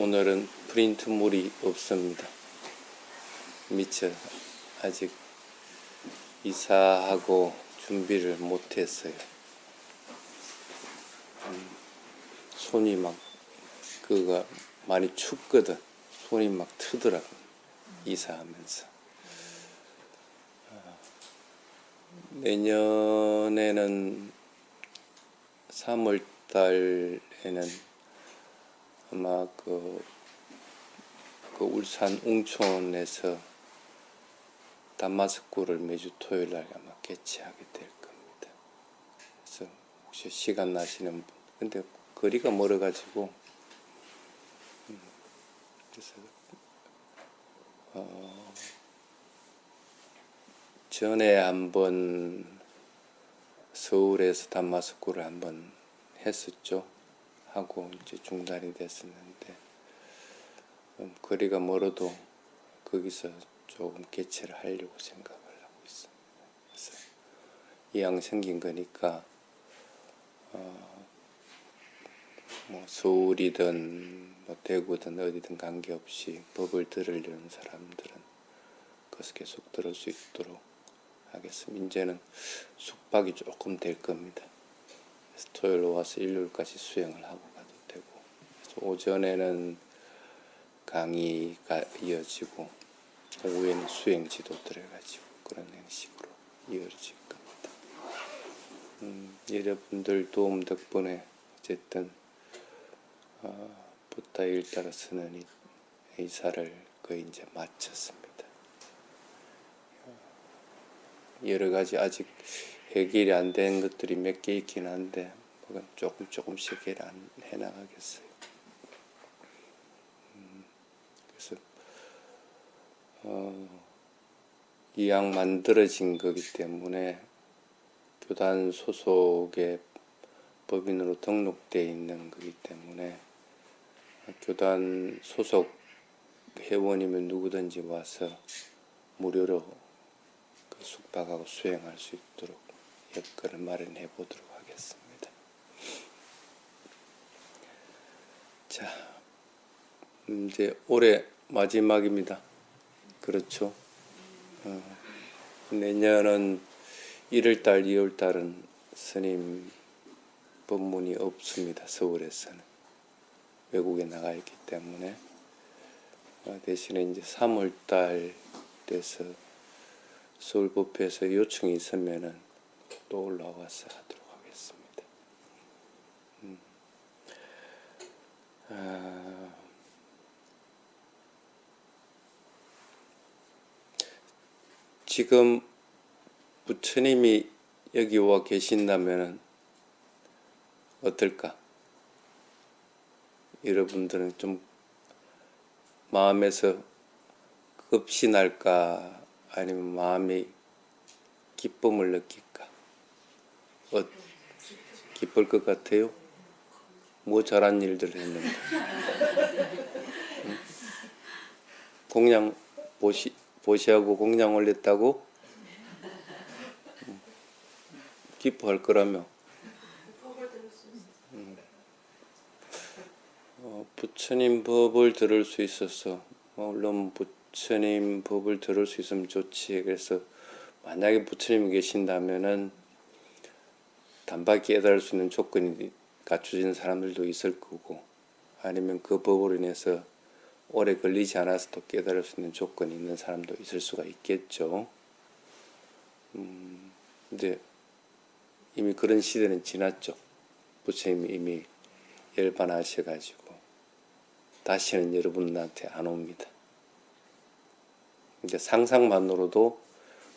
오늘은 프린트물이 없습니다. 미처 아직 이사하고 준비를 못했어요. 손이 막 그가 많이 춥거든. 손이 막 트더라고. 이사하면서. 내년에는 3월 달에는 아마 그 울산 웅촌에서 단마스쿨을 매주 토요일 날 아마 개최하게 될 겁니다. 그래서 혹시 시간 나시는 분, 근데 거리가 멀어가지고 그래서 전에 한번 서울에서 단마스쿨을 한번 했었죠. 하고 이제 중단이 됐었는데 거리가 멀어도 거기서 조금 개최를 하려고 생각을 하고 있습니다. 그래서 이왕 생긴 거니까 뭐 서울이든 뭐 대구든 어디든 관계없이 법을 들으려는 사람들은 그것을 계속 들을 수 있도록 하겠습니다. 이제는 숙박이 조금 될 겁니다. 그래서 토요일 와서 일요일까지 수행을 하고 가도 되고, 그래서 오전에는 강의가 이어지고 오후에는 수행 지도 들어가지고 그런 형식으로 이어질 겁니다. 여러분들 도움 덕분에 어쨌든 부타 일따라 쓰는 이사를 거의 이제 마쳤습니다. 여러 가지 아직 해결이 안 된 것들이 몇 개 있긴 한데 조금씩 해 나가겠어요. 그래서 이왕 만들어진 거기 때문에 교단 소속의 법인으로 등록되어 있는 거기 때문에 교단 소속 회원이면 누구든지 와서 무료로 그 숙박하고 수행할 수 있도록 여건을 마련해 보도록 하겠습니다. 자, 이제 올해 마지막입니다. 그렇죠? 내년은 1월달, 2월달은 스님 법문이 없습니다. 서울에서는 외국에 나가 있기 때문에 대신에 이제 3월달 돼서 서울법회에서 요청이 있으면은 또 올라와서 하도록 하겠습니다. 지금 부처님이 여기 와 계신다면은 어떨까? 여러분들은 좀 마음에서 겁이 날까? 아니면 마음이 기쁨을 느낄까? 기쁠 것 같아요? 뭐 잘한 일들 했는데. 공양 보시하고 공양 올렸다고? 기뻐할 거라며. 부처님 법을 들을 수 있어서 물론 부처님 법을 들을 수 있으면 좋지. 그래서 만약에 부처님이 계신다면은 단박에 깨달을 수 있는 조건이 갖춰진 사람들도 있을 거고, 아니면 그 법으로 인해서 오래 걸리지 않아서 또 깨달을 수 있는 조건이 있는 사람도 있을 수가 있겠죠. 근데 이미 그런 시대는 지났죠. 부처님이 이미 열반하셔가지고 다시는 여러분한테 안 옵니다. 이제 상상만으로도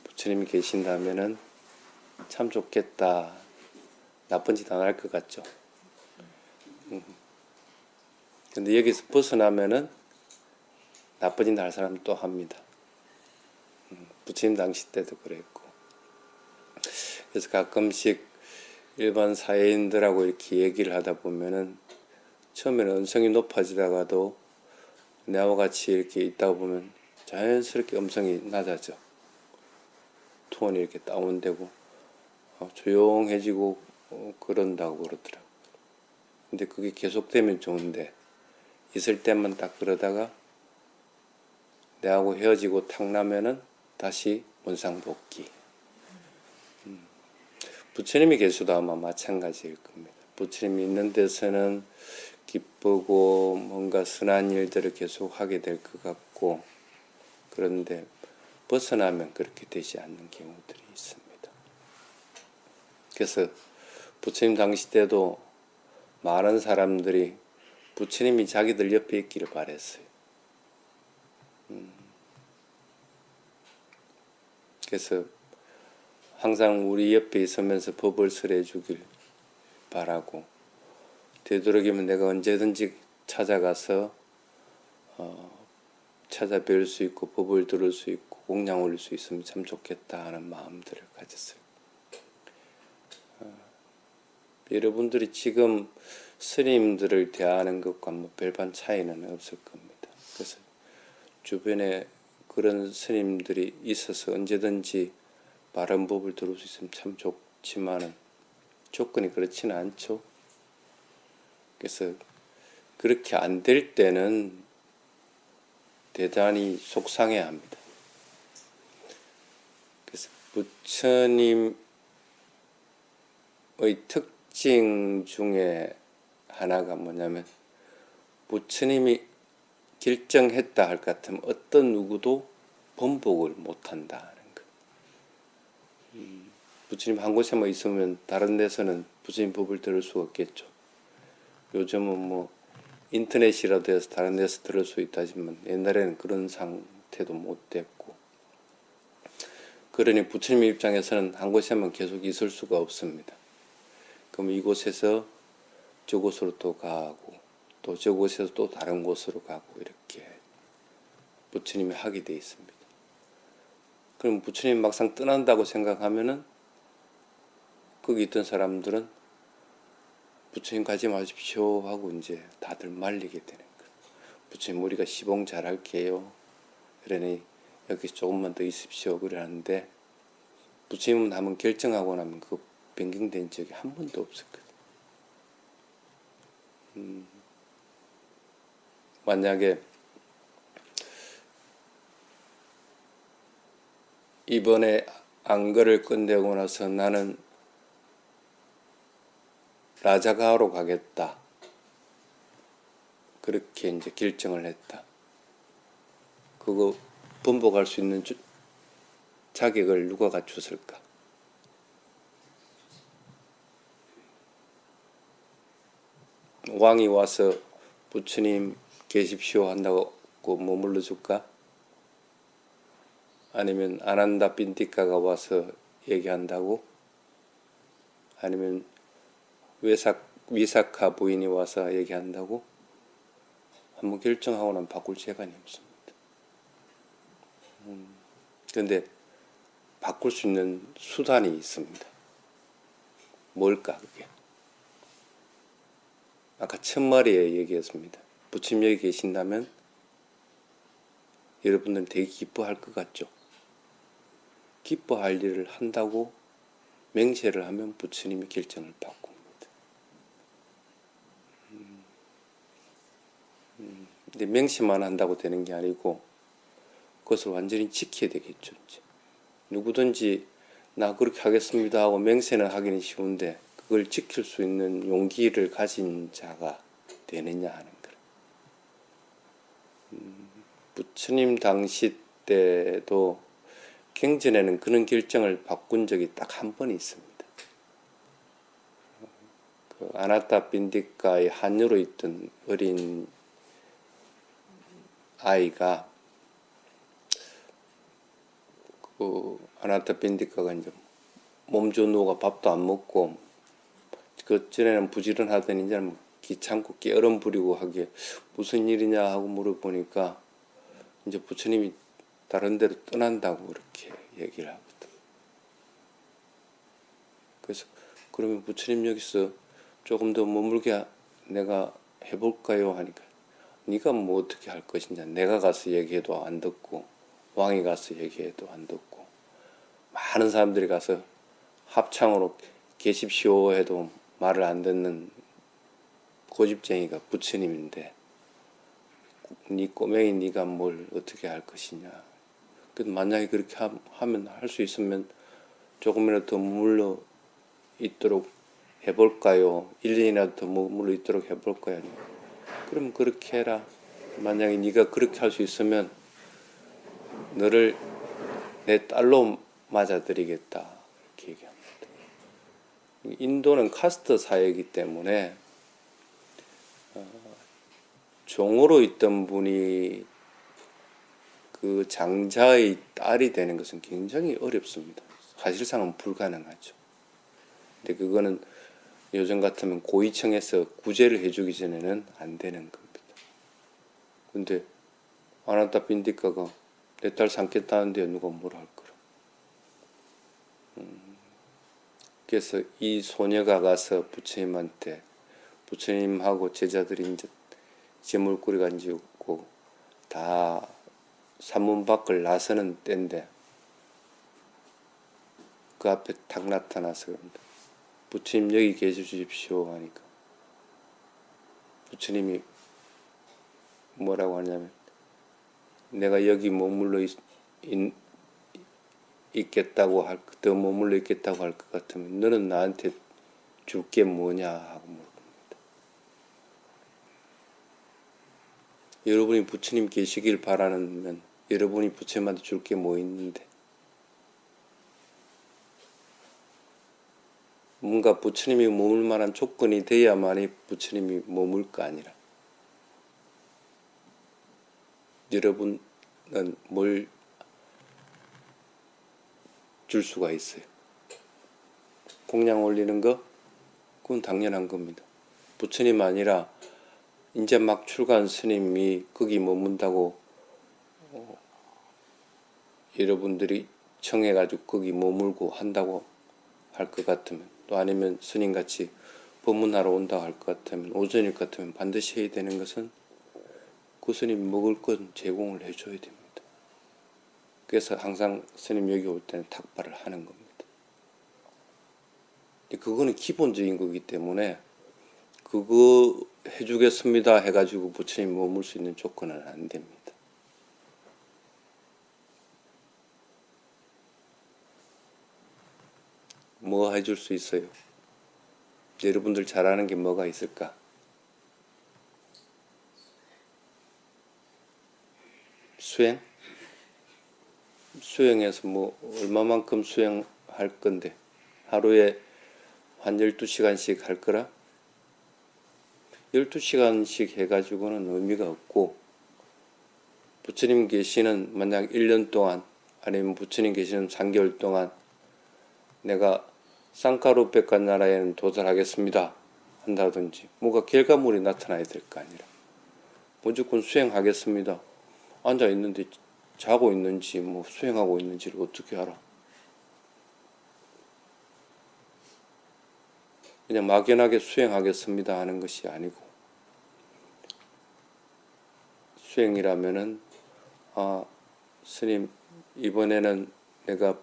부처님이 계신다면은 참 좋겠다. 나쁜 짓 안 할 것 같죠. 근데 여기서 벗어나면은 나쁜 짓 할 사람 또 합니다. 부처님 당시 때도 그랬고. 그래서 가끔씩 일반 사회인들하고 이렇게 얘기를 하다 보면은 처음에는 음성이 높아지다가도 나와 같이 이렇게 있다 보면 자연스럽게 음성이 낮아져. 톤이 이렇게 다운되고 조용해지고 그런다고 그러더라고요. 근데 그게 계속되면 좋은데 있을 때만 딱 그러다가 내하고 헤어지고 탁 나면은 다시 원상복귀. 부처님이 계셔도 아마 마찬가지일 겁니다. 부처님이 있는 데서는 기쁘고 뭔가 선한 일들을 계속 하게 될 것 같고, 그런데 벗어나면 그렇게 되지 않는 경우들이 있습니다. 그래서 부처님 당시 때도 많은 사람들이 부처님이 자기들 옆에 있기를 바랬어요. 그래서 항상 우리 옆에 있으면서 법을 설해 주길 바라고, 되도록이면 내가 언제든지 찾아가서 찾아뵐 수 있고 법을 들을 수 있고 공양 올릴 수 있으면 참 좋겠다 하는 마음들을 가졌어요. 여러분들이 지금 스님들을 대하는 것과 뭐 별반 차이는 없을 겁니다. 그래서 주변에 그런 스님들이 있어서 언제든지 바른 법을 들을 수 있으면 참 좋지만은 조건이 그렇지는 않죠. 그래서 그렇게 안 될 때는 대단히 속상해합니다. 그래서 부처님의 특징 중에 하나가 뭐냐면, 부처님이 결정했다 할 것 같으면 어떤 누구도 번복을 못한다는 거. 부처님 한 곳에만 있으면 다른 데서는 부처님 법을 들을 수가 없겠죠. 요즘은 뭐 인터넷이라도 해서 다른 데서 들을 수 있다지만 옛날에는 그런 상태도 못 됐고, 그러니 부처님 입장에서는 한 곳에만 계속 있을 수가 없습니다. 그럼 이곳에서 저곳으로 또 가고 또 저곳에서 또 다른 곳으로 가고 이렇게 부처님이 하게 돼 있습니다. 그럼 부처님 막상 떠난다고 생각하면은 거기 있던 사람들은 부처님 가지 마십시오 하고 이제 다들 말리게 되는 거예요. 부처님 우리가 시봉 잘할게요. 그러니 여기 조금만 더 있으십시오. 그러는데 부처님은 한번 결정하고 나면 그 변경된 적이 한 번도 없었거든요. 만약에 이번에 안거를 끝내고 나서 나는 라자가로 가겠다. 그렇게 이제 결정을 했다. 그거 번복할 수 있는 자격을 누가 갖췄을까? 왕이 와서 부처님 계십시오 한다고 머물러 줄까? 아니면 아난다 빈티카가 와서 얘기한다고? 아니면 위사카 부인이 와서 얘기한다고? 한번 결정하고 나면 바꿀 재간이 없습니다. 그런데 바꿀 수 있는 수단이 있습니다. 뭘까 그게? 아까 첫마디에 얘기했습니다. 부처님 여기 계신다면 여러분들은 되게 기뻐할 것 같죠? 기뻐할 일을 한다고 맹세를 하면 부처님이 결정을 바꿉니다. 근데 맹세만 한다고 되는 게 아니고 그것을 완전히 지켜야 되겠죠. 이제. 누구든지 나 그렇게 하겠습니다 하고 맹세는 하기는 쉬운데 그걸 지킬 수 있는 용기를 가진 자가 되느냐 하는 거예요. 부처님 당시 때도 경전에는 그런 결정을 바꾼 적이 딱 한 번 있습니다. 그 아나타 빈디카의 한유로 있던 어린 아이가 그 아나타 빈디카가 이제 몸져 누워가 밥도 안 먹고 그 전에는 부지런하더니 이제는 귀찮고 깨어름 부리고 하기에 무슨 일이냐 하고 물어보니까 이제 부처님이 다른 데로 떠난다고 그렇게 얘기를 하거든. 그래서 그러면 부처님 여기서 조금 더 머물게 내가 해볼까요 하니까 네가 뭐 어떻게 할 것이냐. 내가 가서 얘기해도 안 듣고 왕이 가서 얘기해도 안 듣고 많은 사람들이 가서 합창으로 계십시오 해도 말을 안 듣는 고집쟁이가 부처님인데 네 꼬맹이 네가 뭘 어떻게 할 것이냐. 만약에 그렇게 하면 할 수 있으면 조금이라도 더 머물러 있도록 해볼까요? 1년이라도 더 머물러 있도록 해볼까요? 그럼 그렇게 해라. 만약에 네가 그렇게 할 수 있으면 너를 내 딸로 맞아들이겠다. 이렇게 얘기합니다. 인도는 카스트 사회이기 때문에 종으로 있던 분이 그 장자의 딸이 되는 것은 굉장히 어렵습니다. 사실상은 불가능하죠. 근데 그거는 요즘 같으면 고위층에서 구제를 해주기 전에는 안 되는 겁니다. 근데 아나타 빈디카가 내 딸 삼겠다는데 누가 뭐라 할 거라. 그래서 이 소녀가 가서 부처님한테, 부처님하고 제자들이 이제 재물꾸리 가지고 다 산문 밖을 나서는 때인데 그 앞에 탁 나타나서 그럽니다. 부처님 여기 계셔 주십시오 하니까 부처님이 뭐라고 하냐면 내가 여기 머물러 있겠다고 더 머물러 있겠다고 할 것 같으면 너는 나한테 줄 게 뭐냐 하고 물어봅니다. 여러분이 부처님 계시길 바라면 여러분이 부처님한테 줄 게 뭐 있는데 뭔가 부처님이 머물 만한 조건이 돼야만이 부처님이 머물 거 아니라 여러분은 뭘 줄 수가 있어요. 공양 올리는 거? 그건 당연한 겁니다. 부처님 아니라 이제 막 출가한 스님이 거기 머문다고 여러분들이 청해가지고 거기 머물고 한다고 할 것 같으면 또 아니면 스님같이 법문하러 온다고 할 것 같으면 오전일 것 같으면 반드시 해야 되는 것은 그 스님 먹을 건 제공을 해줘야 됩니다. 그래서 항상 스님 여기 올 때는 탁발을 하는 겁니다. 그거는 기본적인 거기 때문에 그거 해주겠습니다 해가지고 부처님 머물 수 있는 조건은 안 됩니다. 뭐 해줄 수 있어요? 여러분들 잘하는 게 뭐가 있을까? 수행? 수행해서 뭐 얼마만큼 수행할 건데 하루에 한 12시간씩 할 거라? 12시간씩 해가지고는 의미가 없고 부처님 계시는 만약 1년 동안 아니면 부처님 계시는 3개월 동안 내가 쌍카루백간 나라에는 도달하겠습니다 한다든지 뭔가 결과물이 나타나야 될 거 아니라 무조건 수행하겠습니다. 앉아있는데 자고 있는지 뭐 수행하고 있는지를 어떻게 알아? 그냥 막연하게 수행하겠습니다 하는 것이 아니고 수행이라면은 스님 이번에는 내가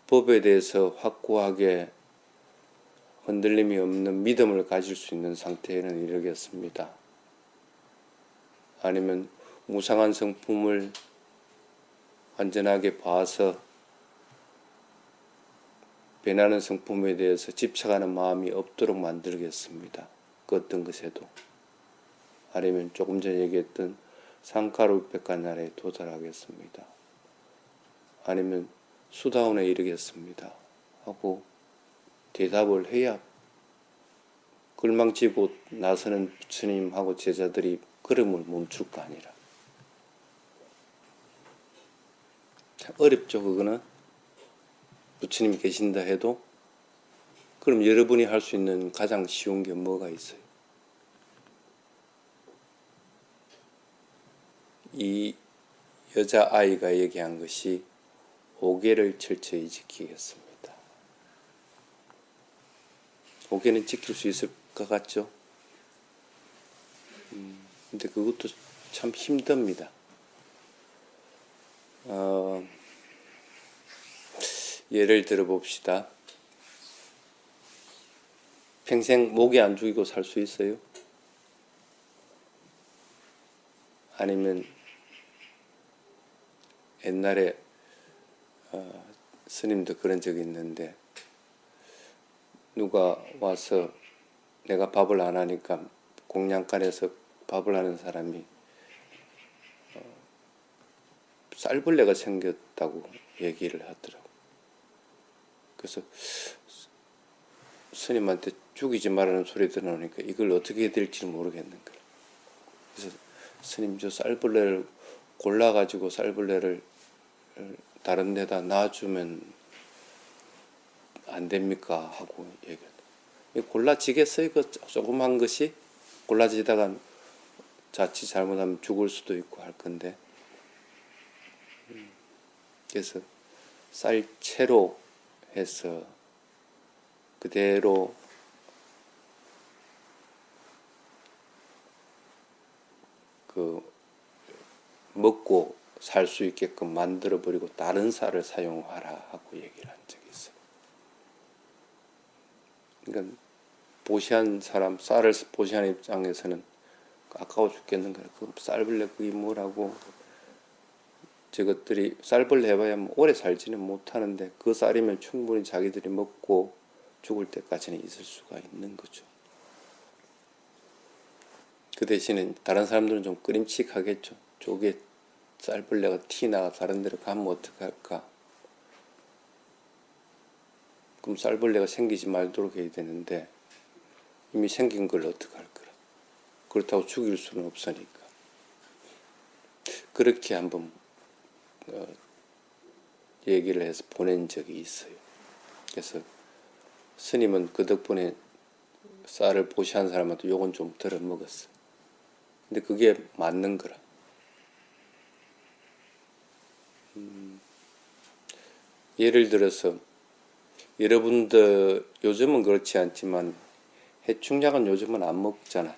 법에 대해서 확고하게 흔들림이 없는 믿음을 가질 수 있는 상태에는 이르겠습니다. 아니면 무상한 성품을 완전하게 봐서 변하는 성품에 대해서 집착하는 마음이 없도록 만들겠습니다. 그 어떤 것에도. 아니면 조금 전에 얘기했던 상카루백간나라에 도달하겠습니다. 아니면 수다원에 이르겠습니다. 하고 대답을 해야 끌망치고 나서는 부처님하고 제자들이 걸음을 멈출 거 아니라. 참 어렵죠, 그거는. 부처님이 계신다 해도. 그럼 여러분이 할 수 있는 가장 쉬운 게 뭐가 있어요? 이 여자아이가 얘기한 것이 5개를 철저히 지키겠습니다. 5개는 지킬 수 있을 것 같죠? 근데 그것도 참 힘듭니다. 예를 들어 봅시다. 평생 모기 안 죽이고 살 수 있어요? 아니면 옛날에 스님도 그런 적이 있는데, 누가 와서 내가 밥을 안 하니까 공양간에서 밥을 하는 사람이 쌀벌레가 생겼다고 얘기를 하더라고. 그래서 스님한테 죽이지 말라는 소리 들어오니까 이걸 어떻게 해야 될지 모르겠는 거야. 그래서 스님, 저 쌀벌레를 골라가지고 쌀벌레를 다른 데다 놔주면 안 됩니까? 하고 얘기했다. 골라지겠어요? 이거 조그만 것이 골라지다가 자칫 잘못하면 죽을 수도 있고 할 건데. 그래서 쌀채로 해서 그대로 먹고 살 수 있게끔 만들어 버리고 다른 쌀을 사용하라 하고 얘기를 한 적이 있어요. 그러니까 보시한 사람, 쌀을 보시한 입장에서는 아까워 죽겠는 거야. 그 쌀벌레 그게 뭐라고, 저것들이 쌀벌레 해봐야 뭐 오래 살지는 못하는데 그 쌀이면 충분히 자기들이 먹고 죽을 때까지는 있을 수가 있는 거죠. 그 대신에 다른 사람들은 좀 끄림칙하겠죠. 저게 쌀벌레가 튀나 다른 데로 가면 어떡할까. 그럼 쌀벌레가 생기지 말도록 해야 되는데 이미 생긴 걸 어떡할 거라. 그렇다고 죽일 수는 없으니까. 그렇게 한번 얘기를 해서 보낸 적이 있어요. 그래서 스님은 그 덕분에 쌀을 보시한 사람한테 욕은 좀 덜어 먹었어. 근데 그게 맞는 거라. 예를 들어서 여러분들 요즘은 그렇지 않지만 해충약은 요즘은 안 먹잖아.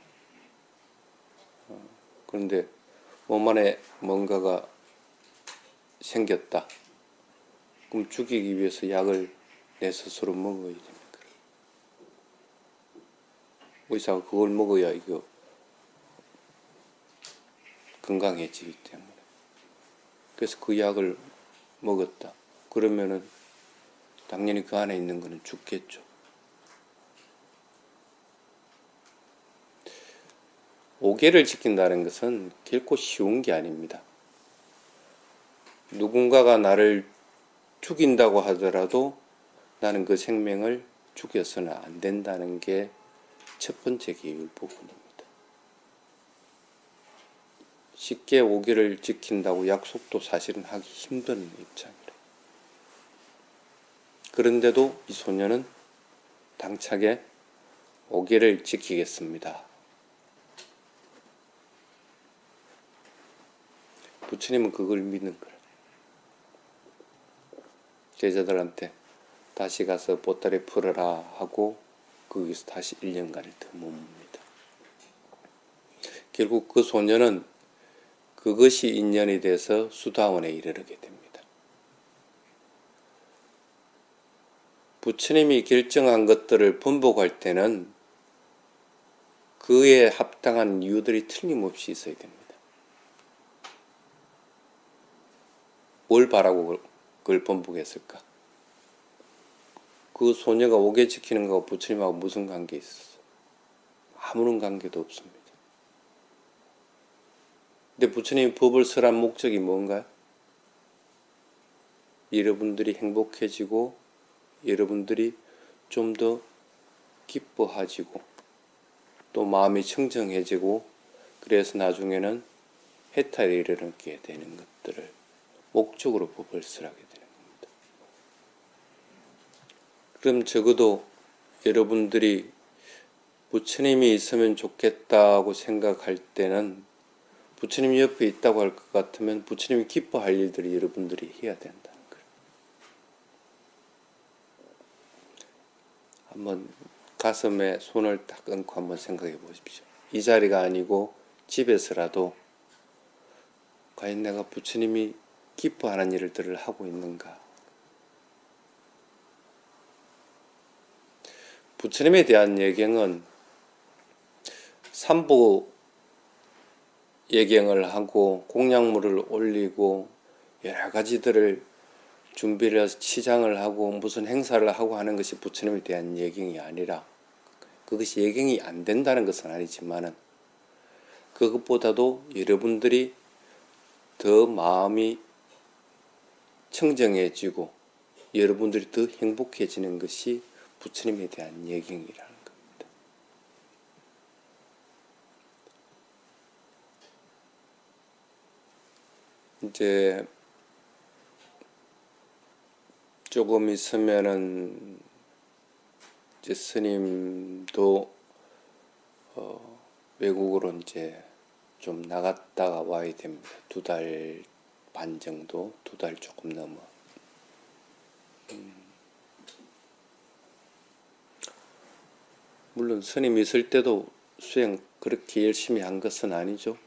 그런데 몸 안에 뭔가가 생겼다. 그럼 죽이기 위해서 약을 내 스스로 먹어야 됩니다. 의사가 그걸 먹어야 이거 건강해지기 때문에. 그래서 그 약을 먹었다. 그러면은 당연히 그 안에 있는 거는 죽겠죠. 오계를 지킨다는 것은 결코 쉬운 게 아닙니다. 누군가가 나를 죽인다고 하더라도 나는 그 생명을 죽여서는 안 된다는 게 첫 번째 계율 부분입니다. 쉽게 오계를 지킨다고 약속도 사실은 하기 힘든 입장이라. 그런데도 이 소녀는 당차게 오계를 지키겠습니다. 부처님은 그걸 믿는 거예요. 제자들한테 다시 가서 보따리 풀어라 하고 거기서 다시 1년간을 더 머뭅니다. 결국 그 소녀는 그것이 인연이 돼서 수다원에 이르게 됩니다. 부처님이 결정한 것들을 번복할 때는 그에 합당한 이유들이 틀림없이 있어야 됩니다. 뭘 바라고 그걸 번복했을까? 그 소녀가 오게 지키는 거하고 부처님하고 무슨 관계 있었어? 아무런 관계도 없습니다. 근데 부처님이 법을 설한 목적이 뭔가요? 여러분들이 행복해지고 여러분들이 좀 더 기뻐하지고 또 마음이 청정해지고 그래서 나중에는 해탈에 이르게 되는 것들을 목적으로 법을 설하게 되는 겁니다. 그럼 적어도 여러분들이 부처님이 있으면 좋겠다고 생각할 때는 부처님 옆에 있다고 할 것 같으면 부처님이 기뻐할 일들이 여러분들이 해야 된다는 거예요. 한번 가슴에 손을 딱 얹고 한번 생각해 보십시오. 이 자리가 아니고 집에서라도 과연 내가 부처님이 기뻐하는 일들을 하고 있는가? 부처님에 대한 예경은 삼부 예경을 하고 공약물을 올리고 여러 가지들을 준비를 해서 치장을 하고 무슨 행사를 하고 하는 것이 부처님에 대한 예경이 아니라, 그것이 예경이 안 된다는 것은 아니지만은 그것보다도 여러분들이 더 마음이 청정해지고 여러분들이 더 행복해지는 것이 부처님에 대한 예경이라는 겁니다. 이제 조금 있으면은 이제 스님도 외국으로 이제 좀 나갔다가 와야 됩니다. 2달 반 정도, 2달 조금 넘어. 물론 스님 있을 때도 수행 그렇게 열심히 한 것은 아니죠.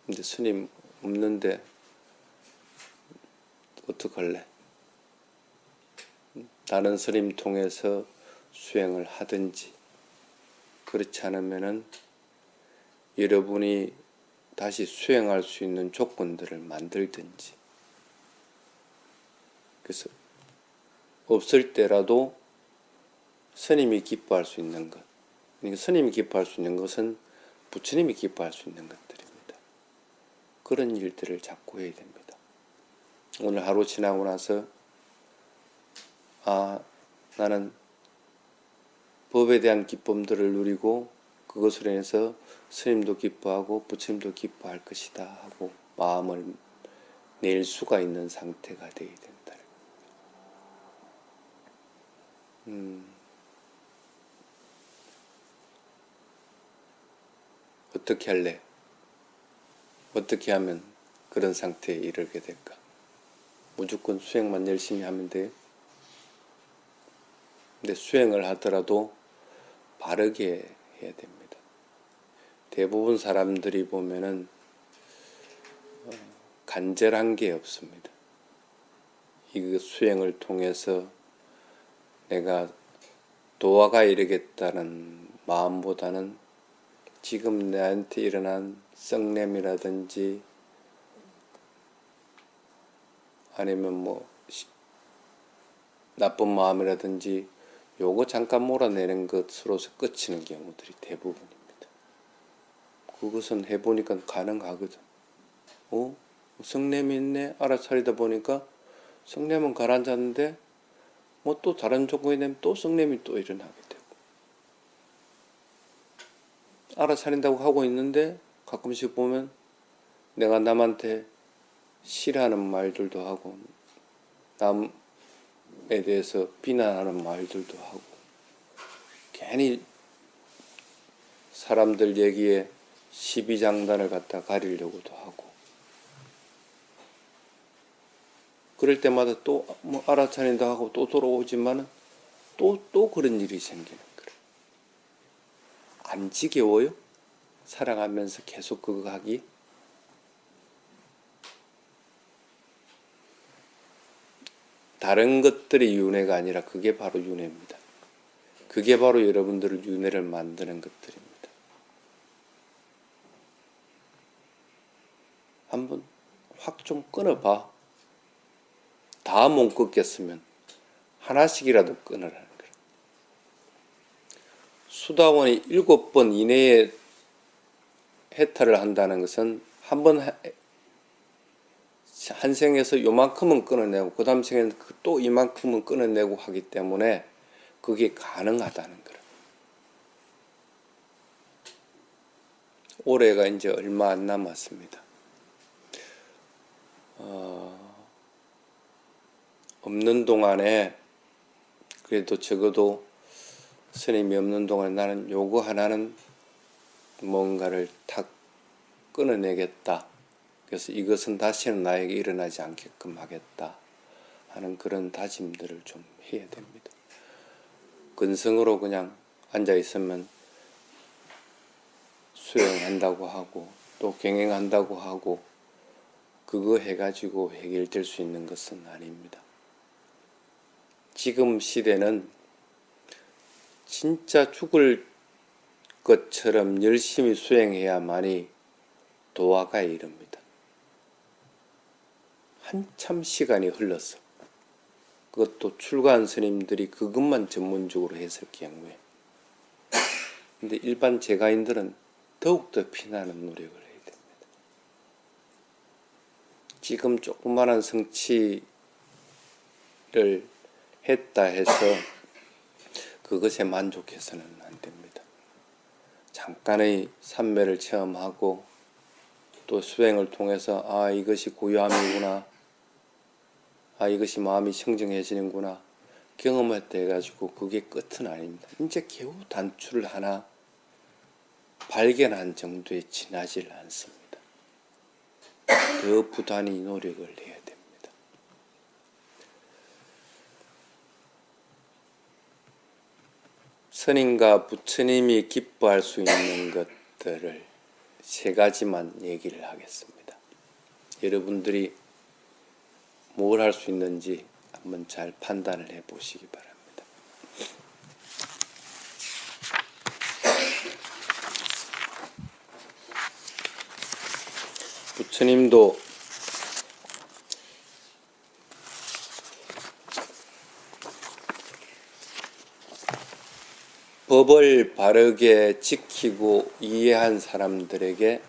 근데 스님 없는데 어떡할래? 다른 스님 통해서 수행을 하든지, 그렇지 않으면은 여러분이 다시 수행할 수 있는 조건들을 만들든지. 그래서 없을 때라도 스님이 기뻐할 수 있는 것, 그러니까 스님이 기뻐할 수 있는 것은 부처님이 기뻐할 수 있는 것들입니다. 그런 일들을 자꾸 해야 됩니다. 오늘 하루 지나고 나서 나는 법에 대한 기쁨들을 누리고 그것으로 인해서 스님도 기뻐하고 부처님도 기뻐할 것이다 하고 마음을 낼 수가 있는 상태가 되어야 된다. 어떻게 할래? 어떻게 하면 그런 상태에 이르게 될까? 무조건 수행만 열심히 하면 돼요? 근데 수행을 하더라도 바르게 해야 됩니다. 대부분 사람들이 보면은 간절한 게 없습니다. 이 수행을 통해서 내가 도화가 이르겠다는 마음보다는 지금 내한테 일어난 썩냄이라든지 아니면 뭐 나쁜 마음이라든지 요거 잠깐 몰아내는 것으로서 끝이는 경우들이 대부분입니다. 그것은 해보니까 가능하거든. 썩냄이 있네? 알아차리다 보니까 썩냄은 가라앉았는데 뭐 또 다른 조건이 되면 또 썩냄이 또 일어나게 되고, 알아차린다고 하고 있는데 가끔씩 보면 내가 남한테 싫어하는 말들도 하고 남에 대해서 비난하는 말들도 하고 괜히 사람들 얘기에 시비장단을 갖다 가리려고도 하고, 그럴 때마다 또 뭐 알아차린다 하고 또 돌아오지만은 또 그런 일이 생기는 거예요. 안 지겨워요? 살아가면서 계속 그거 하기? 다른 것들이 윤회가 아니라 그게 바로 윤회입니다. 그게 바로 여러분들을 윤회를 만드는 것들입니다. 한번 확 좀 끊어봐. 다 못 끊겠으면 하나씩이라도 끊으라는 거예요. 수다원이 7번 이내에 해탈을 한다는 것은 한 생에서 요만큼은 끊어내고 그 다음 생에는 또 이만큼은 끊어내고 하기 때문에 그게 가능하다는 거예요. 올해가 이제 얼마 안 남았습니다. 없는 동안에 그래도 적어도 스님이 없는 동안에 나는 요거 하나는 뭔가를 탁 끊어내겠다. 그래서 이것은 다시는 나에게 일어나지 않게끔 하겠다 하는 그런 다짐들을 좀 해야 됩니다. 근성으로 그냥 앉아 있으면 수행한다고 하고 또 경행한다고 하고 그거 해가지고 해결될 수 있는 것은 아닙니다. 지금 시대는 진짜 죽을 것처럼 열심히 수행해야만이 도화가에 이릅니다. 한참 시간이 흘렀어. 그것도 출가한 스님들이 그것만 전문적으로 했을 경우에. 근데 일반 제가인들은 더욱더 피나는 노력을 해야 됩니다. 지금 조그마한 성취를 했다 해서 그것에 만족해서는 안 됩니다. 잠깐의 삼매를 체험하고 또 수행을 통해서 이것이 고요함이구나, 이것이 마음이 청정해지는구나 경험했다 해가지고 그게 끝은 아닙니다. 이제 겨우 단추를 하나 발견한 정도에 지나질 않습니다. 더 부단히 노력을 해야 됩니다. 스님과 부처님이 기뻐할 수 있는 것들을 세 가지만 얘기를 하겠습니다. 여러분들이 뭘 할 수 있는지 한번 잘 판단을 해 보시기 바랍니다. 부처님도 법을 바르게 지키고 이해한 사람들에게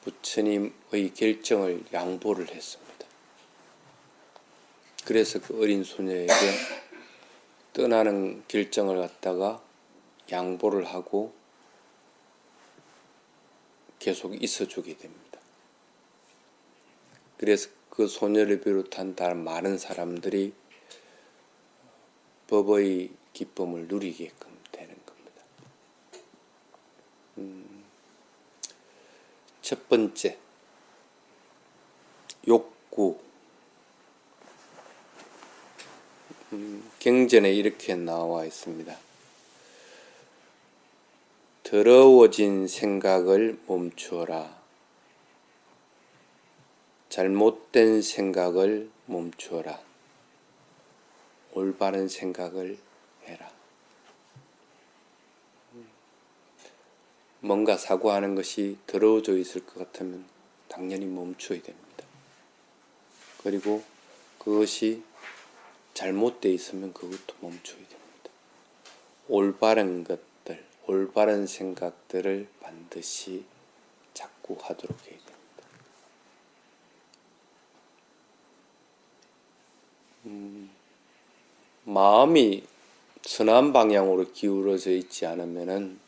부처님의 결정을 양보를 했습니다. 그래서 그 어린 소녀에게 떠나는 결정을 갖다가 양보를 하고 계속 있어주게 됩니다. 그래서 그 소녀를 비롯한 다른 많은 사람들이 법의 기쁨을 누리게끔 되는 겁니다. 첫 번째, 욕구. 경전에 이렇게 나와 있습니다. 더러워진 생각을 멈추어라. 잘못된 생각을 멈추어라. 올바른 생각을 해라. 뭔가 사고하는 것이 더러워져 있을 것 같으면 당연히 멈춰야 됩니다. 그리고 그것이 잘못되어 있으면 그것도 멈춰야 됩니다. 올바른 것들, 올바른 생각들을 반드시 자꾸 하도록 해야 됩니다. 마음이 선한 방향으로 기울어져 있지 않으면은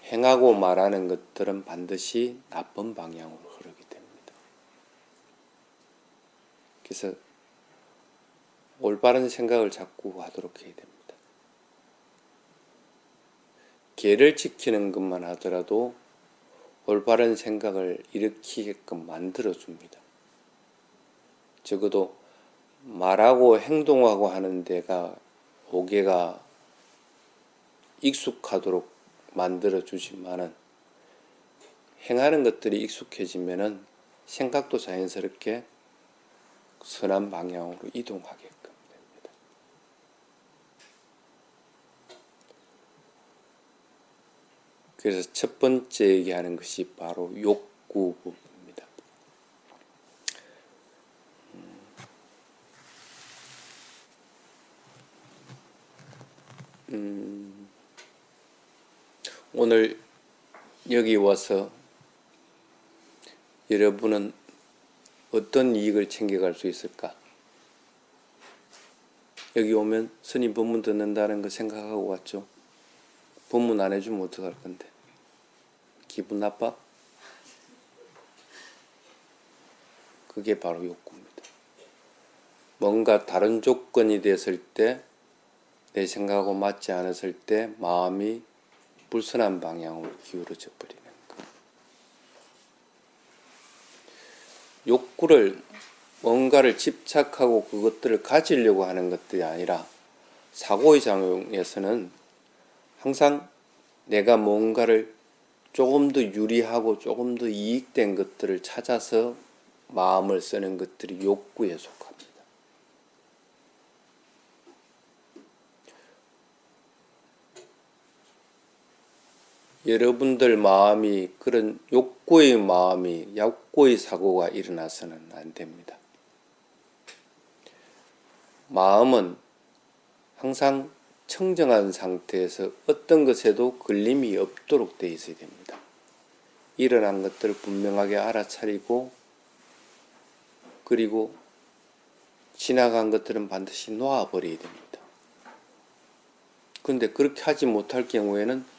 행하고 말하는 것들은 반드시 나쁜 방향으로 흐르게 됩니다. 그래서 올바른 생각을 자꾸 하도록 해야 됩니다. 계를 지키는 것만 하더라도 올바른 생각을 일으키게끔 만들어줍니다. 적어도 말하고 행동하고 하는 데가 오개가 익숙하도록 만들어주지만은 행하는 것들이 익숙해지면은 생각도 자연스럽게 선한 방향으로 이동하게끔 됩니다. 그래서 첫 번째 얘기하는 것이 바로 욕구 부분입니다. 오늘 여기 와서 여러분은 어떤 이익을 챙겨갈 수 있을까? 여기 오면 스님 법문 듣는다는 거 생각하고 왔죠? 법문 안 해주면 어떡할 건데? 기분 나빠? 그게 바로 욕구입니다. 뭔가 다른 조건이 됐을 때, 내 생각하고 맞지 않았을 때 마음이 불선한 방향으로 기울어져 버리는 것. 욕구를 뭔가를 집착하고 그것들을 가지려고 하는 것들이 아니라 사고의 작용에서는 항상 내가 뭔가를 조금 더 유리하고 조금 더 이익된 것들을 찾아서 마음을 쓰는 것들이 욕구에 속합니다. 여러분들 마음이 그런 욕구의 마음이 욕구의 사고가 일어나서는 안 됩니다. 마음은 항상 청정한 상태에서 어떤 것에도 걸림이 없도록 되어 있어야 됩니다. 일어난 것들을 분명하게 알아차리고 그리고 지나간 것들은 반드시 놓아버려야 됩니다. 그런데 그렇게 하지 못할 경우에는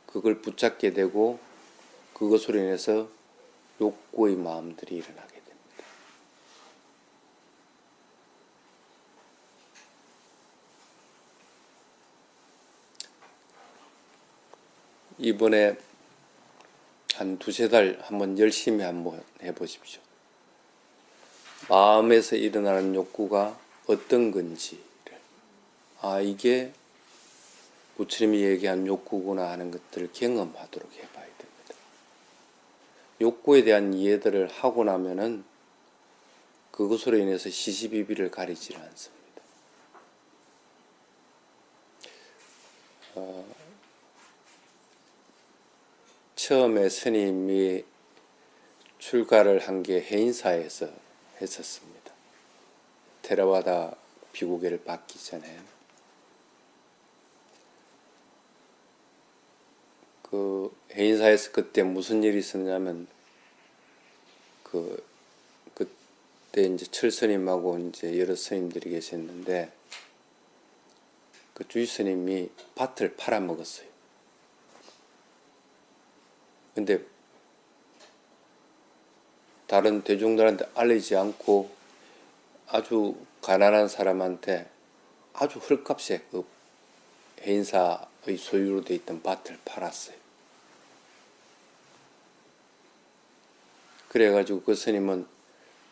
그걸 붙잡게 되고 그것으로 인해서 욕구의 마음들이 일어나게 됩니다. 이번에 한 두세 달 한번 열심히 한번 해보십시오. 마음에서 일어나는 욕구가 어떤 건지를 이게 부처님이 얘기한 욕구구나 하는 것들을 경험하도록 해봐야 됩니다. 욕구에 대한 이해들을 하고 나면은 그것으로 인해서 시시비비를 가리지 않습니다. 처음에 스님이 출가를 한 게 해인사에서 했었습니다. 테라와다 비구계를 받기 전에. 그 해인사에서 그때 무슨 일이 있었냐면 그때 이제 철스님하고 이제 여러 스님들이 계셨는데 그 주의스님이 밭을 팔아먹었어요. 근데 다른 대중들한테 알리지 않고 아주 가난한 사람한테 아주 헐값에 그 해인사의 소유로 되어 있던 밭을 팔았어요. 그래가지고 그 스님은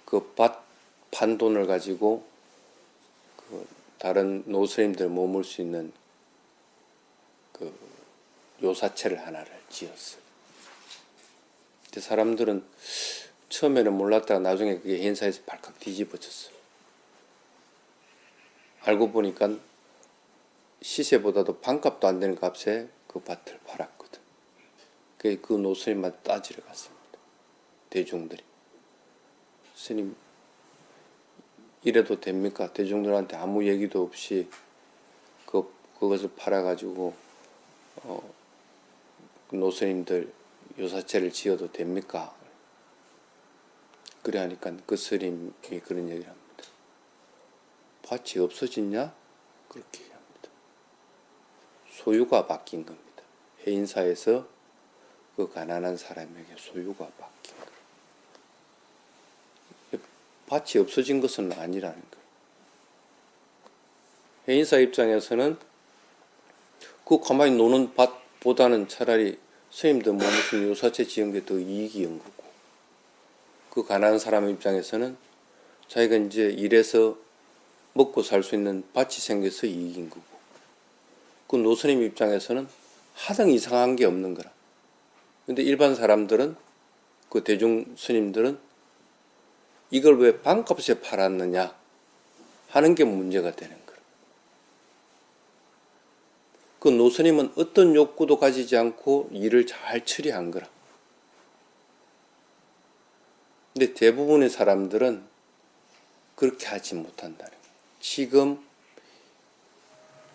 그 밭 판 돈을 가지고 그 다른 노스님들 머물 수 있는 그 요사체를 하나를 지었어요. 근데 사람들은 처음에는 몰랐다가 나중에 그게 해인사에서 발칵 뒤집어졌어요. 알고 보니까 시세보다도 반값도 안 되는 값에 그 밭을 팔았거든. 그 노스님한테 따지러 갔습니다. 대중들이. 스님 이래도 됩니까? 대중들한테 아무 얘기도 없이 그것을 팔아가지고 노스님들 요사체를 지어도 됩니까? 그래 하니까 그 스님이 그런 얘기를 합니다. 밭이 없어졌냐? 그렇게 얘기합니다. 소유가 바뀐 겁니다. 해인사에서 그 가난한 사람에게 소유가 바뀐 거예요. 밭이 없어진 것은 아니라는 거예요. 해인사 입장에서는 그 가만히 노는 밭보다는 차라리 스님들 뭐 무슨 요사체 지은 게 더 이익인 거고, 그 가난한 사람 입장에서는 자기가 이제 일해서 먹고 살 수 있는 밭이 생겨서 이익인 거고, 그 노스님 입장에서는 하등 이상한 게 없는 거라. 근데 일반 사람들은, 그 대중 스님들은 이걸 왜 반값에 팔았느냐 하는 게 문제가 되는 거라. 그 노스님은 어떤 욕구도 가지지 않고 일을 잘 처리한 거라. 근데 대부분의 사람들은 그렇게 하지 못한다는 거예요. 지금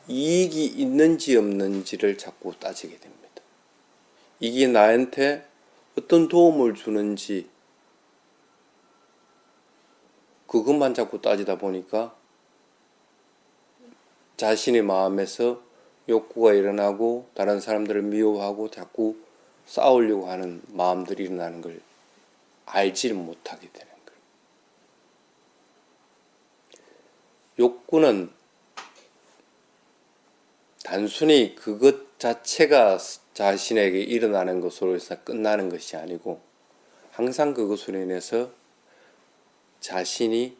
이익이 있는지 없는지를 자꾸 따지게 됩니다. 이게 나한테 어떤 도움을 주는지 그것만 자꾸 따지다 보니까 자신의 마음에서 욕구가 일어나고 다른 사람들을 미워하고 자꾸 싸우려고 하는 마음들이 일어나는 걸 알지를 못하게 되는 거예요. 욕구는 단순히 그것 자체가 자신에게 일어나는 것으로 해서 끝나는 것이 아니고 항상 그것으로 인해서 자신이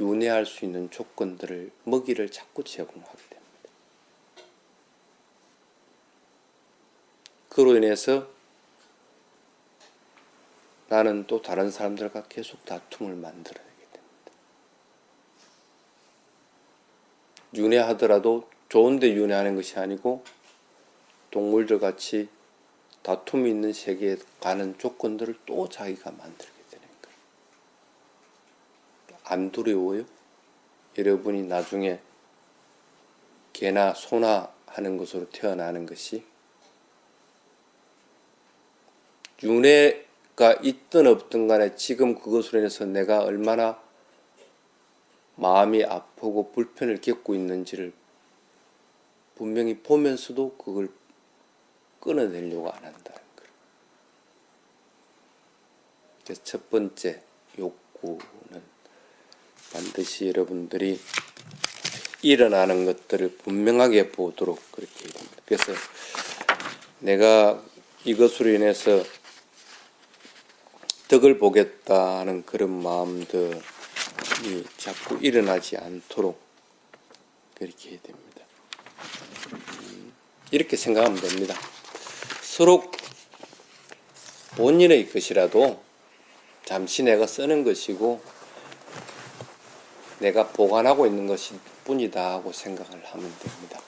윤회할 수 있는 조건들을, 먹이를 자꾸 제공하게 됩니다. 그로 인해서 나는 또 다른 사람들과 계속 다툼을 만들어내게 됩니다. 윤회하더라도 좋은데 윤회하는 것이 아니고 동물들 같이 다툼이 있는 세계에 가는 조건들을 또 자기가 만들게 되는 거예요. 안 두려워요? 여러분이 나중에 개나 소나 하는 것으로 태어나는 것이 윤회가 있든 없든 간에 지금 그것으로 인해서 내가 얼마나 마음이 아프고 불편을 겪고 있는지를 분명히 보면서도 그걸 끊어내려고 안 한다는 거예요. 그래서 첫 번째 욕구는 반드시 여러분들이 일어나는 것들을 분명하게 보도록 그렇게 해야 됩니다. 그래서 내가 이것으로 인해서 덕을 보겠다는 그런 마음들이 자꾸 일어나지 않도록 그렇게 해야 됩니다. 이렇게 생각하면 됩니다. 서로 본인의 것이라도 잠시 내가 쓰는 것이고 내가 보관하고 있는 것일 뿐이다 하고 생각을 하면 됩니다.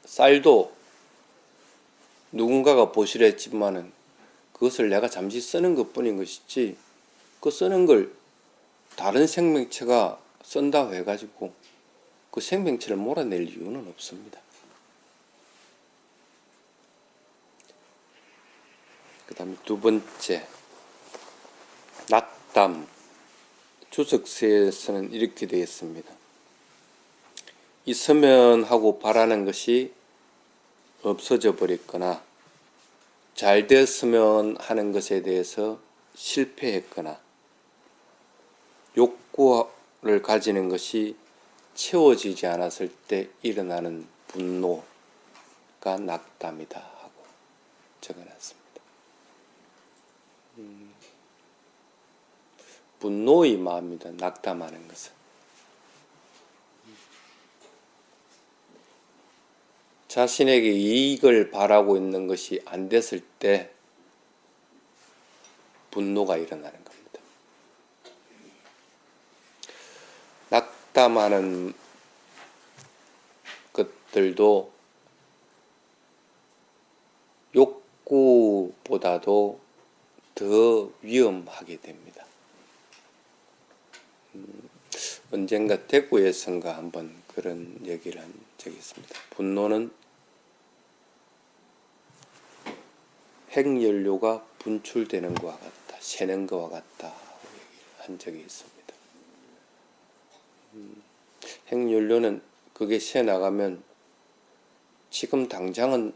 쌀도 누군가가 보시려 했지만은 그것을 내가 잠시 쓰는 것 뿐인 것이지 그 쓰는 걸 다른 생명체가 쓴다고 해가지고 그 생명체를 몰아낼 이유는 없습니다. 그 다음에 두 번째, 낙담. 주석서에서는 이렇게 되어 있습니다. 있으면 하고 바라는 것이 없어져 버렸거나 잘 되었으면 하는 것에 대해서 실패했거나 욕구를 가지는 것이 채워지지 않았을 때 일어나는 분노가 낙담이다 하고 적어놨습니다. 분노의 마음입니다. 낙담하는 것은. 자신에게 이익을 바라고 있는 것이 안 됐을 때 분노가 일어나는 겁니다. 낙담하는 것들도 욕구보다도 더 위험하게 됩니다. 언젠가 대구에선가 한번 그런 얘기를 한 적이 있습니다. 분노는 핵연료가 분출되는 것과 같다, 새는 것과 같다 한 적이 있습니다. 핵연료는 그게 새 나가면 지금 당장은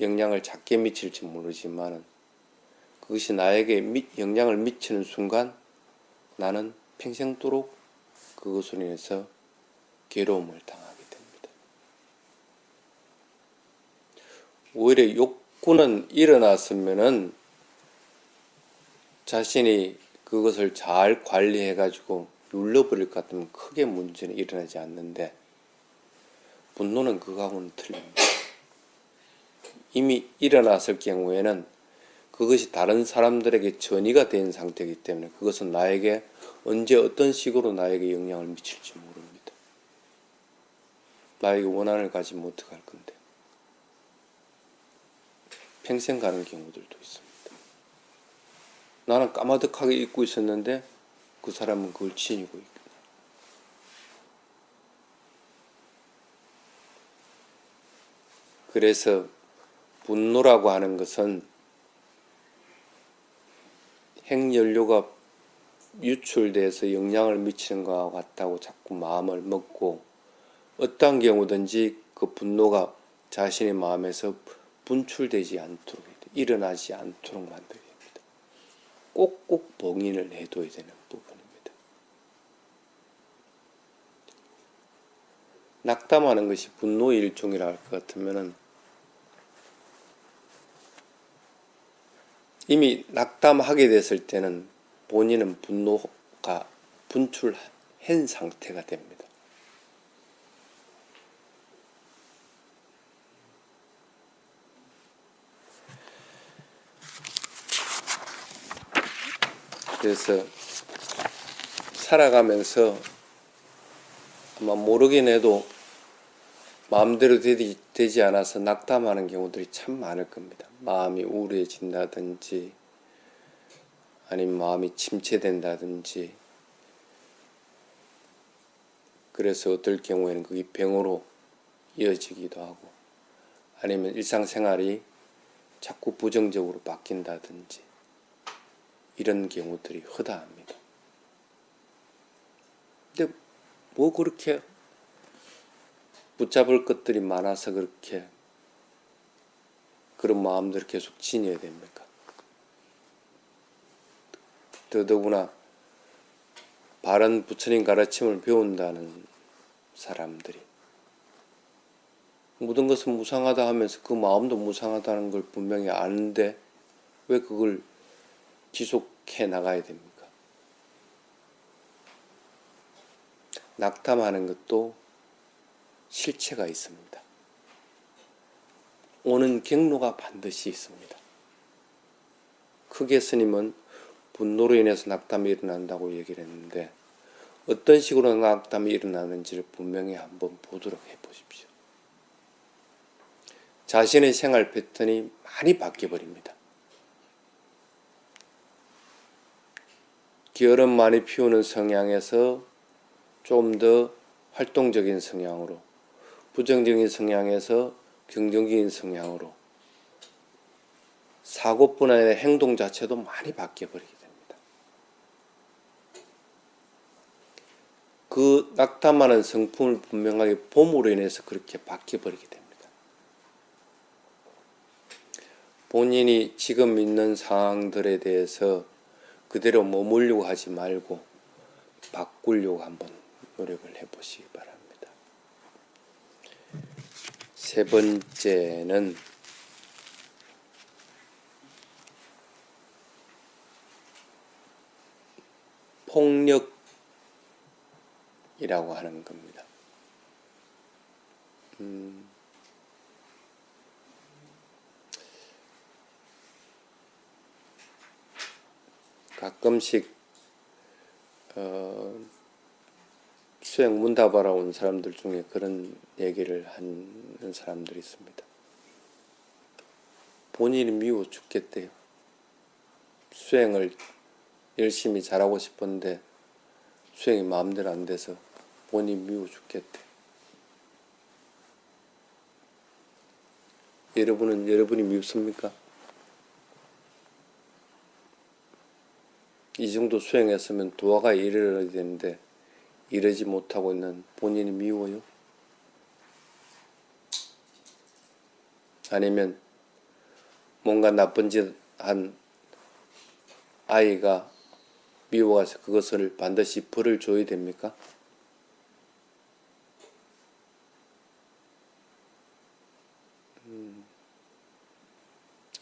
영향을 작게 미칠지 모르지만 그것이 나에게 영향을 미치는 순간 나는 평생도록 그것으로 인해서 괴로움을 당하게 됩니다. 오히려 욕구는 일어났으면은 자신이 그것을 잘 관리해 가지고 눌러버릴 것 같으면 크게 문제는 일어나지 않는데 분노는 그거하고는 틀립니다. 이미 일어났을 경우에는 그것이 다른 사람들에게 전이가 된 상태이기 때문에 그것은 나에게 언제 어떤 식으로 나에게 영향을 미칠지 모릅니다. 나에게 원한을 가지면 어떡할 건데. 평생 가는 경우들도 있습니다. 나는 까마득하게 잊고 있었는데 그 사람은 그걸 지니고 있거든요. 그래서 분노라고 하는 것은 핵연료가 유출돼서 영향을 미치는 것과 같다고 자꾸 마음을 먹고 어떠한 경우든지 그 분노가 자신의 마음에서 분출되지 않도록 일어나지 않도록 만들어야 됩니다. 꼭꼭 봉인을 해둬야 되는 부분입니다. 낙담하는 것이 분노의 일종이라 할 것 같으면은 이미 낙담하게 됐을 때는 본인은 분노가 분출한 상태가 됩니다. 그래서 살아가면서 아마 모르긴 해도 마음대로 되지 않아서 낙담하는 경우들이 참 많을 겁니다. 마음이 우울해진다든지 아니면 마음이 침체된다든지, 그래서 어떨 경우에는 그게 병으로 이어지기도 하고 아니면 일상생활이 자꾸 부정적으로 바뀐다든지 이런 경우들이 허다합니다. 근데 뭐 그렇게 붙잡을 것들이 많아서 그렇게 그런 마음들을 계속 지녀야 됩니까? 더더구나 바른 부처님 가르침을 배운다는 사람들이 모든 것은 무상하다 하면서 그 마음도 무상하다는 걸 분명히 아는데 왜 그걸 지속해 나가야 됩니까? 낙담하는 것도 실체가 있습니다. 오는 경로가 반드시 있습니다. 크게 스님은 분노로 인해서 낙담이 일어난다고 얘기를 했는데 어떤 식으로 낙담이 일어나는지를 분명히 한번 보도록 해보십시오. 자신의 생활 패턴이 많이 바뀌어버립니다. 게으름 많이 피우는 성향에서 좀 더 활동적인 성향으로, 부정적인 성향에서 긍정적인 성향으로, 사고뿐 아니라 행동 자체도 많이 바뀌어버리게 됩니다. 그 낙담하는 성품을 분명하게 봄으로 인해서 그렇게 바뀌어버리게 됩니다. 본인이 지금 있는 상황들에 대해서 그대로 머물려고 하지 말고 바꾸려고 한번 노력을 해보시기 바랍니다. 세 번째는 폭력이라고 하는 겁니다. 가끔씩 수행 문답하러 온 사람들 중에 그런 얘기를 하는 사람들이 있습니다. 본인이 미워 죽겠대요. 수행을 열심히 잘하고 싶은데 수행이 마음대로 안 돼서 본인이 미워 죽겠대. 여러분이 미웠습니까? 이 정도 수행했으면 도화가 이르러야 되는데 이러지 못하고 있는 본인이 미워요? 아니면 뭔가 나쁜 짓 한 아이가 미워서 그것을 반드시 벌을 줘야 됩니까?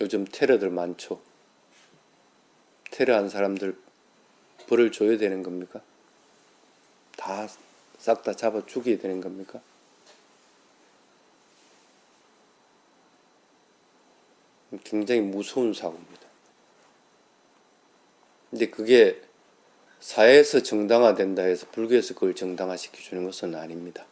요즘 테러들 많죠. 테러한 사람들 벌을 줘야 되는 겁니까? 다 싹 다 잡아 죽여야 되는 겁니까? 굉장히 무서운 사고입니다. 근데 그게 사회에서 정당화된다 해서 불교에서 그걸 정당화시켜주는 것은 아닙니다.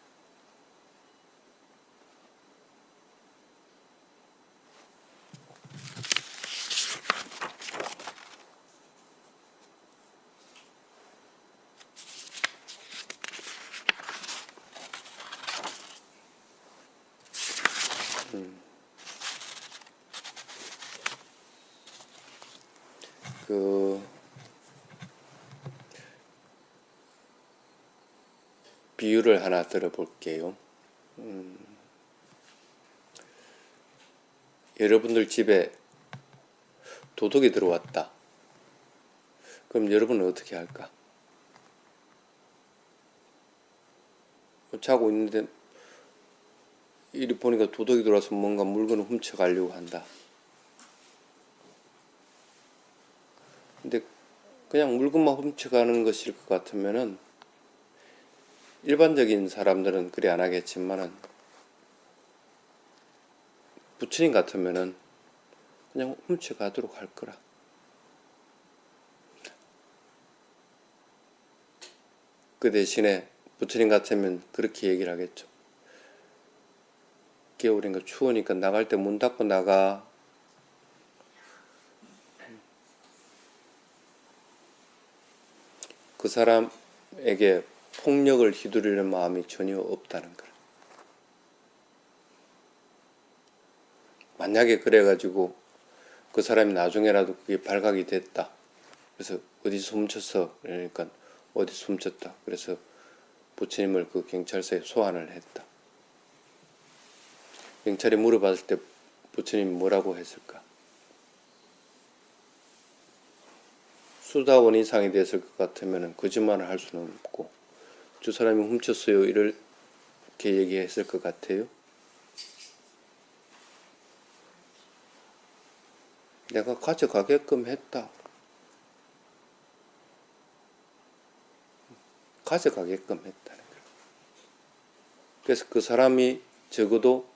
비유를 하나 들어볼게요. 여러분들 집에 도둑이 들어왔다. 그럼 여러분은 어떻게 할까? 자고 있는데 이리 보니까 도둑이 들어와서 뭔가 물건을 훔쳐가려고 한다. 근데 그냥 물건만 훔쳐가는 것일 것 같으면은 일반적인 사람들은 그리 안 하겠지만은 부처님 같으면은 그냥 훔쳐가도록 할 거라. 그 대신에 부처님 같으면 그렇게 얘기를 하겠죠. 겨울인가 추우니까 나갈 때 문 닫고 나가. 그 사람에게 폭력을 휘두르는 마음이 전혀 없다는 거예요. 만약에 그래가지고 그 사람이 나중에라도 그게 발각이 됐다. 그래서 어디서 훔쳤어? 그러니까 어디서 훔쳤다. 그래서 부처님을 그 경찰서에 소환을 했다. 경찰이 물어봤을 때 부처님이 뭐라고 했을까? 수다원 이상이 됐을 것 같으면 거짓말을 할 수는 없고, 저 사람이 훔쳤어요 이렇게 얘기했을 것 같아요. 내가 가져가게끔 했다. 가져가게끔 했다는 거예요. 그래서 그 사람이 적어도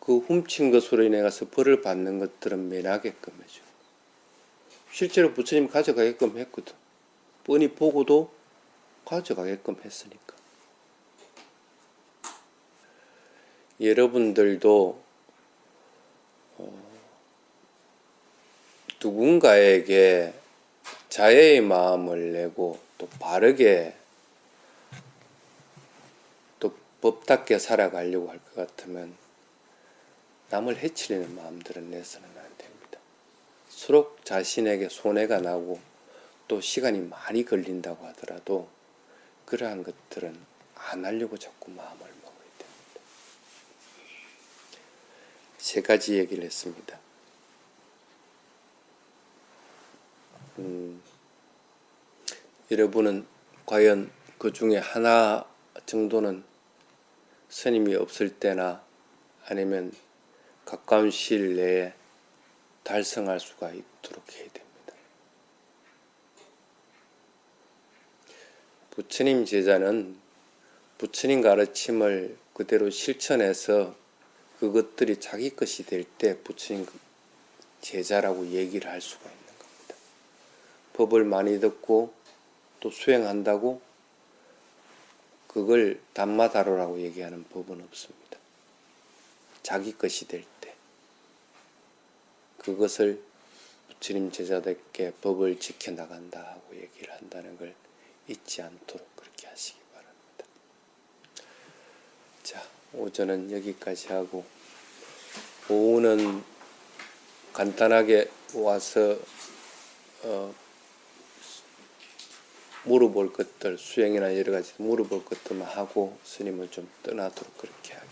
그 훔친 것으로 인해 가서 벌을 받는 것들은 면하게끔 해줘. 실제로 부처님 가져가게끔 했거든. 뻔히 보고도 가져가게끔 했으니까. 여러분들도 누군가에게 자애의 마음을 내고 또 바르게 또 법답게 살아가려고 할 것 같으면 남을 해치려는 마음들은 내서는 안 됩니다. 서로 자신에게 손해가 나고 또 시간이 많이 걸린다고 하더라도 그러한 것들은 안 하려고 자꾸 마음을 먹어야 됩니다. 세 가지 얘기를 했습니다. 여러분은 과연 그 중에 하나 정도는 스님이 없을 때나 아니면 가까운 시일 내에 달성할 수가 있도록 해야 됩니다. 부처님 제자는 부처님 가르침을 그대로 실천해서 그것들이 자기 것이 될 때 부처님 제자라고 얘기를 할 수가 있는 겁니다. 법을 많이 듣고 또 수행한다고 그걸 담마다로라고 얘기하는 법은 없습니다. 자기 것이 될 때 그것을 부처님 제자들께 법을 지켜나간다 하고 얘기를 한다는 걸 잊지 않도록 그렇게 하시기 바랍니다. 자, 오전은 여기까지 하고 오후는 간단하게 와서 물어볼 것들, 수행이나 여러 가지 물어볼 것들만 하고 스님을 좀 떠나도록 그렇게 하겠습니다.